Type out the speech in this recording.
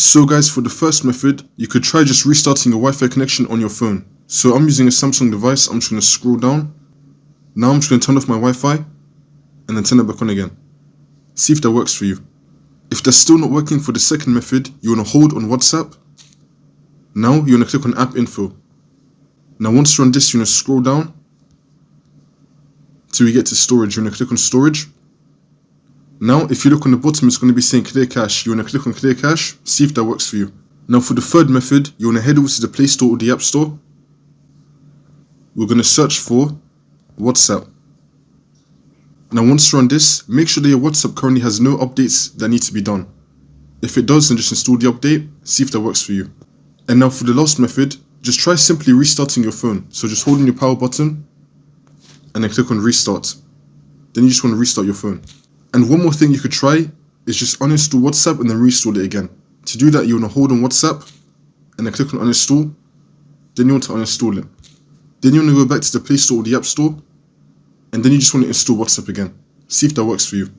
So guys, for the first method, you could try just restarting your Wi-Fi connection on your phone. So I'm using a Samsung device. I'm just going to scroll down. Now I'm just going to turn off my Wi-Fi and then turn it back on again. See if that works for you. If that's still not working for the second method, you want to hold on WhatsApp. Now you want to click on app info. Now once you're on this, you want to scroll down till you get to storage. You want to click on storage. Now if you look on the bottom, it's going to be saying clear cache. You want to click on clear cache, see if that works for you. Now for the third method, you want to head over to the Play Store or the App Store. We're going to search for WhatsApp. Now once you're on this, make sure that your WhatsApp currently has no updates that need to be done. If it does, then just install the update, see if that works for you. And now for the last method, just try simply restarting your phone. So just hold on your power button and then click on restart. Then you just want to restart your phone. And one more thing you could try is just uninstall WhatsApp and then reinstall it again. To do that, you want to hold on WhatsApp and then click on uninstall. Then you want to uninstall it. Then you want to go back to the Play Store or the App Store, and then you just want to install WhatsApp again. See if that works for you.